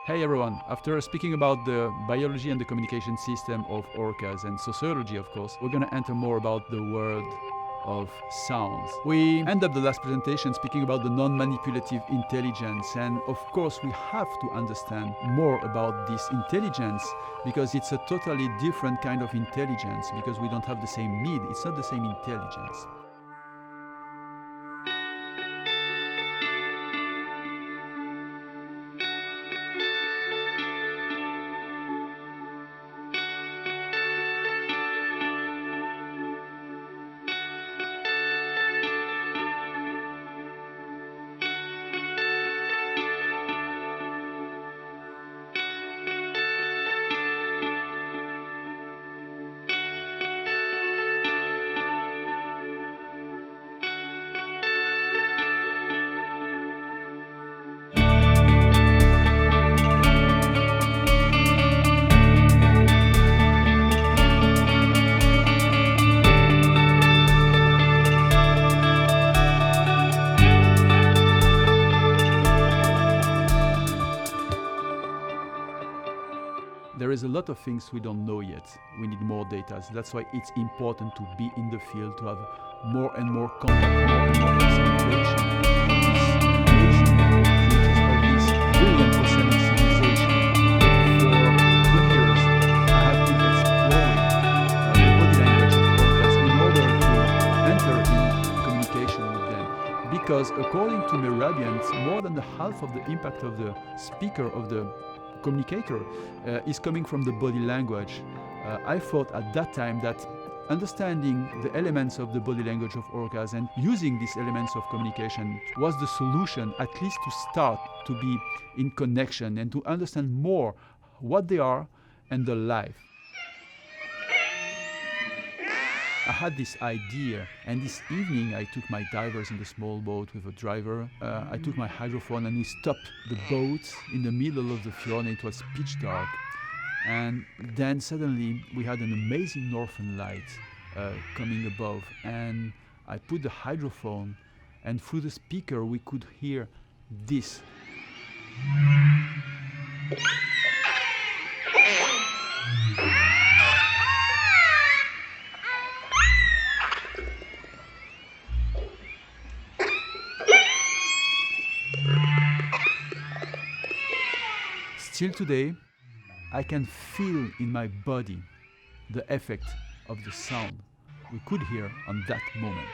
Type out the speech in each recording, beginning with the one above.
Hey everyone, after speaking about the biology and the communication system of orcas and sociology, of course, we're going to enter more about the world of sounds. We end up the last presentation speaking about the non-manipulative intelligence, and of course we have to understand more about this intelligence because it's a totally different kind of intelligence, because we don't have the same need, it's not the same intelligence. There is a lot of things we don't know yet. We need more data. So that's why it's important to be in the field, to have more and more contact, more and more observation of these brilliant oceanic civilization. For 20 years, I have been exploring the body language of orcas in order to enter in communication with them. Because according to Meara, more than the half of the impact of the speaker, of the communicator, is coming from the body language. I thought at that time that understanding the elements of the body language of orcas and using these elements of communication was the solution, at least to start to be in connection and to understand more what they are and their life. I had this idea, and this evening I took my divers in the small boat with a driver. I took my hydrophone and we stopped the boat in the middle of the fjord, and it was pitch dark. And then suddenly we had an amazing northern light coming above, and I put the hydrophone, and through the speaker we could hear this. Still today, I can feel in my body the effect of the sound we could hear on that moment.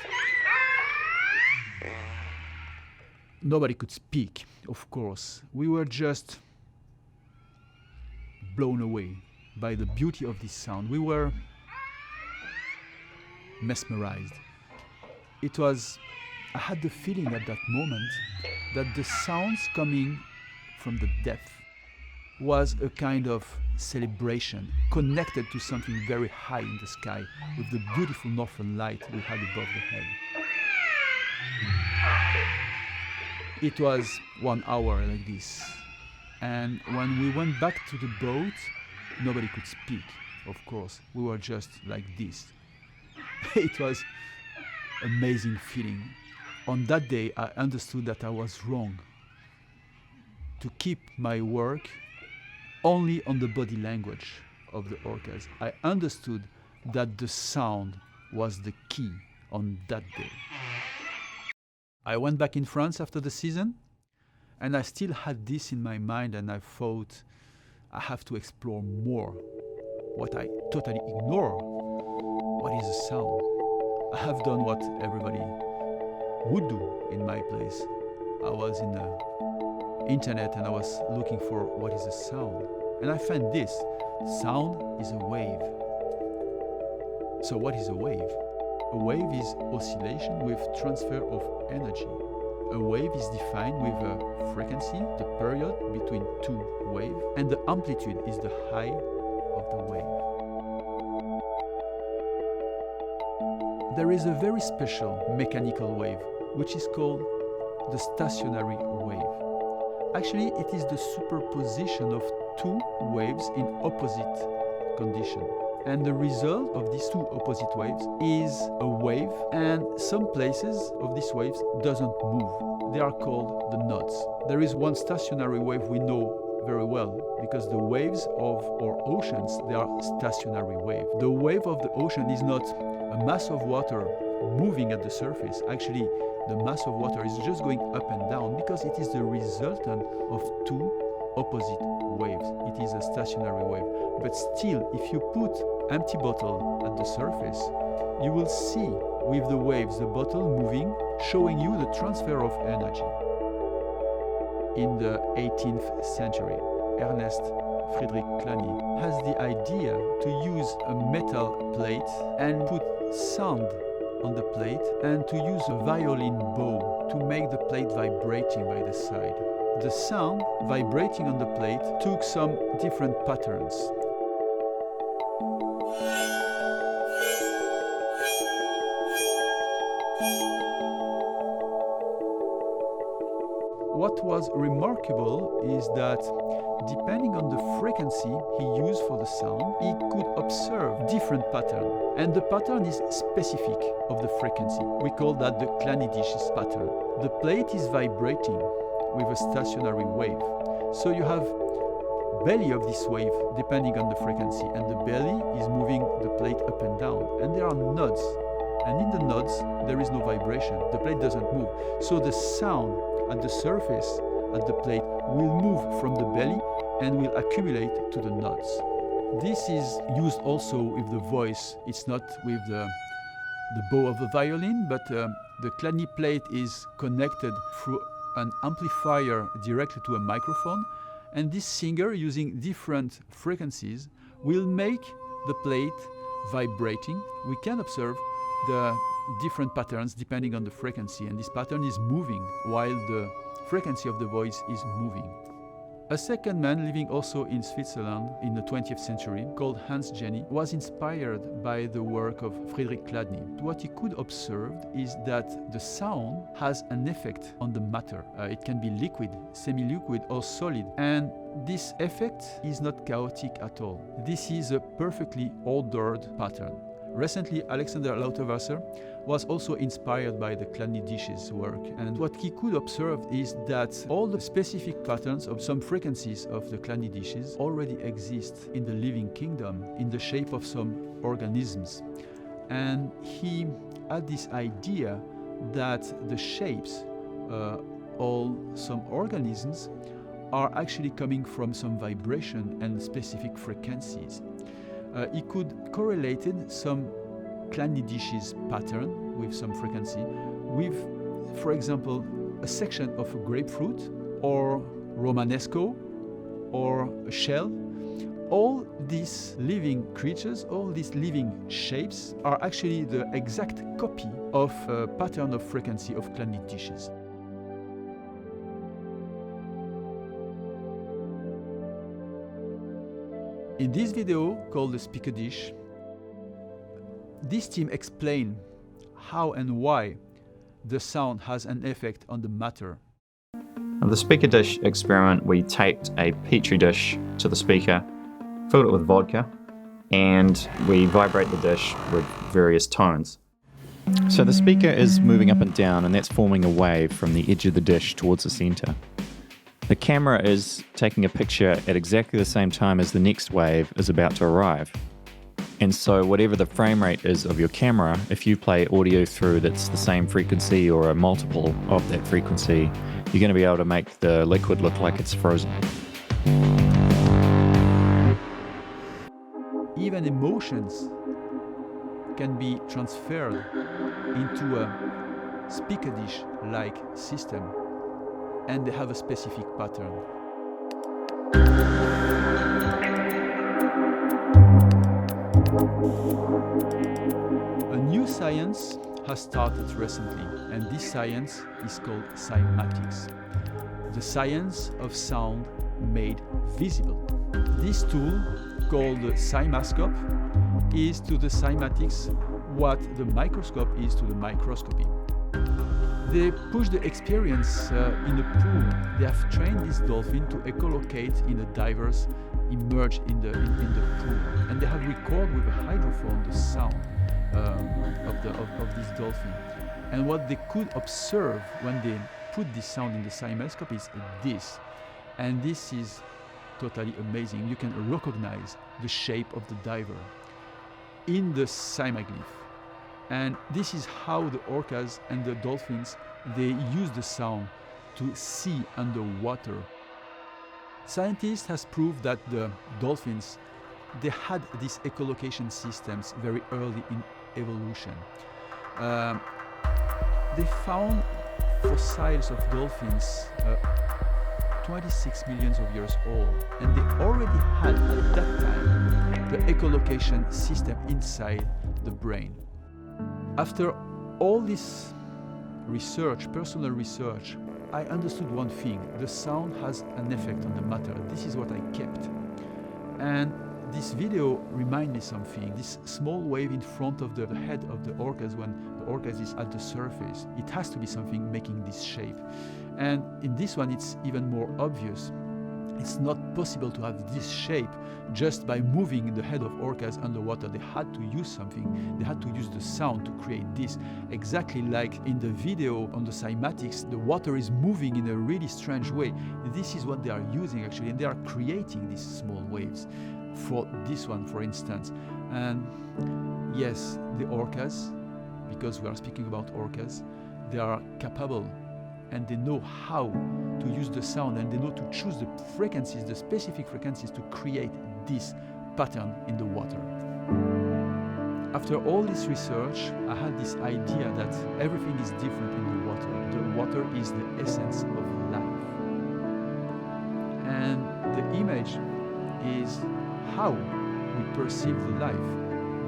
Nobody could speak, of course. We were just blown away by the beauty of this sound. We were mesmerized. I had the feeling at that moment that the sounds coming from the depth was a kind of celebration connected to something very high in the sky with the beautiful northern light we had above the head. It was 1 hour like this, and when we went back to the boat, nobody could speak, of course. We were just like this. It was an amazing feeling. On that day, I understood that I was wrong to keep my work only on the body language of the orcas. I understood that the sound was the key on that day. I went back in France after the season, and I still had this in my mind, and I thought I have to explore more what I totally ignore. What is a sound? I have done what everybody would do in my place. I was in the internet and I was looking for what is a sound, and I found this. Sound is a wave. So what is a wave? A wave is oscillation with transfer of energy. A wave is defined with a frequency, the period between two waves, and the amplitude is the height of the wave. There is a very special mechanical wave, which is called the stationary wave. Actually, it is the superposition of two waves in opposite condition. And the result of these two opposite waves is a wave, and some places of these waves doesn't move. They are called the nodes. There is one stationary wave we know very well because the waves of our oceans, they are stationary waves. The wave of the ocean is not a mass of water moving at the surface. Actually, the mass of water is just going up and down because it is the resultant of two opposite waves. It is a stationary wave. But still, if you put empty bottle at the surface, you will see with the waves the bottle moving, showing you the transfer of energy. In the 18th century, Ernest Friedrich Chladni has the idea to use a metal plate and put sound on the plate and to use a violin bow to make the plate vibrating by the side. The sound vibrating on the plate took some different patterns. What was remarkable is that depending on the frequency he used for the sound, he could observe different patterns. And the pattern is specific of the frequency. We call that the Chladni dishes pattern. The plate is vibrating with a stationary wave. So you have belly of this wave depending on the frequency, and the belly is moving the plate up and down. And there are nodes. And in the nodes, there is no vibration. The plate doesn't move. So the sound at the surface, at the plate, will move from the belly and will accumulate to the nodes. This is used also with the voice. It's not with the bow of the violin, but the Chladni plate is connected through an amplifier directly to a microphone, and this singer, using different frequencies, will make the plate vibrating. We can observe the different patterns depending on the frequency, and this pattern is moving while the frequency of the voice is moving. A second man living also in Switzerland in the 20th century, called Hans Jenny, was inspired by the work of Friedrich Chladni. What he could observe is that the sound has an effect on the matter. It can be liquid, semi-liquid or solid, and this effect is not chaotic at all. This is a perfectly ordered pattern. Recently, Alexander Lauterwasser was also inspired by the Chladni dishes work, and what he could observe is that all the specific patterns of some frequencies of the Chladni dishes already exist in the living kingdom in the shape of some organisms. And he had this idea that the shapes of some organisms are actually coming from some vibration and specific frequencies. He could correlate some Chladni dishes pattern with some frequency with, for example, a section of a grapefruit or Romanesco or a shell. All these living creatures, all these living shapes are actually the exact copy of a pattern of frequency of Chladni dishes. In this video, called the Speaker Dish, this team explained how and why the sound has an effect on the matter. In the speaker dish experiment, we taped a petri dish to the speaker, filled it with vodka, and we vibrate the dish with various tones. So the speaker is moving up and down, and that's forming a wave from the edge of the dish towards the center. The camera is taking a picture at exactly the same time as the next wave is about to arrive. And so whatever the frame rate is of your camera, if you play audio through that's the same frequency or a multiple of that frequency, you're going to be able to make the liquid look like it's frozen. Even emotions can be transferred into a speaker dish-like system, and they have a specific pattern. A new science has started recently, and this science is called Cymatics, the science of sound made visible. This tool, called the Cymascope, is to the Cymatics what the microscope is to the microscopy. They push the experience in a pool. They have trained this dolphin to echolocate in the divers immersed in the pool, and they have recorded with a hydrophone the sound of this dolphin. And what they could observe when they put this sound in the Cymascope is this, and this is totally amazing. You can recognize the shape of the diver in the cymaglyph. And this is how the orcas and the dolphins, they use the sound to see underwater. Scientists has proved that the dolphins, they had these echolocation systems very early in evolution. They found fossils of dolphins 26 millions of years old, and they already had at that time the echolocation system inside the brain. After all this research, personal research, I understood one thing: the sound has an effect on the matter. This is what I kept. And this video reminds me something. This small wave in front of the head of the orcas when the orcas is at the surface, it has to be something making this shape. And in this one, it's even more obvious. It's not possible to have this shape just by moving the head of orcas underwater. They had to use something. They had to use the sound to create this. Exactly like in the video on the Cymatics, the water is moving in a really strange way. This is what they are using actually, and they are creating these small waves. For this one, for instance. And yes, the orcas, because we are speaking about orcas, they are capable and they know how to use the sound, and they know to choose the frequencies, the specific frequencies, to create this pattern in the water. After all this research, I had this idea that everything is different in the water. The water is the essence of life. And the image is how we perceive the life,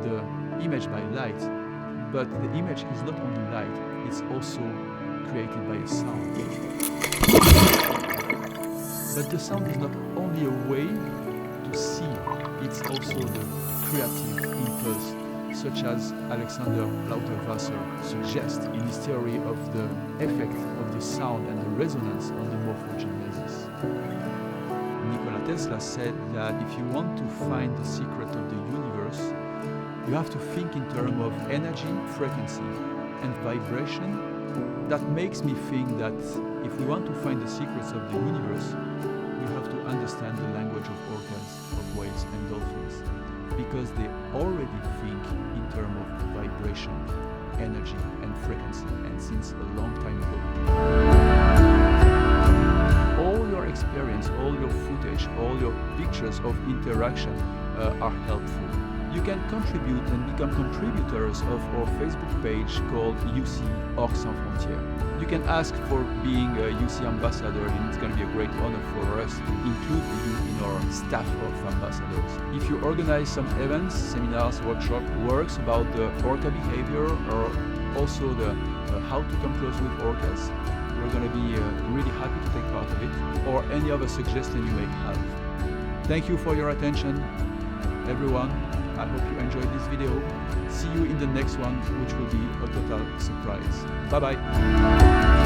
the image by light. But the image is not only light, it's also created by a sound. But the sound is not only a way to see, it's also the creative impulse, such as Alexander Lauterwasser suggests in his theory of the effect of the sound and the resonance on the morphogenesis. Nikola Tesla said that if you want to find the secret of the universe, you have to think in terms of energy, frequency, and vibration. That makes me think that if we want to find the secrets of the universe, we have to understand the language of orcas, of whales and dolphins, because they already think in terms of vibration, energy, and frequency, and since a long time ago. All your experience, all your footage, all your pictures of interaction are helpful. You can contribute and become contributors of our Facebook page called USEA Orcs Sans Frontières. You can ask for being a USEA ambassador, and it's going to be a great honor for us to include you in our staff of ambassadors. If you organize some events, seminars, workshops, works about the orca behavior, or also the how to come close with orcas, we're going to be really happy to take part of it, or any other suggestion you may have. Thank you for your attention, everyone. I hope you enjoyed this video. See you in the next one, which will be a total surprise. Bye bye.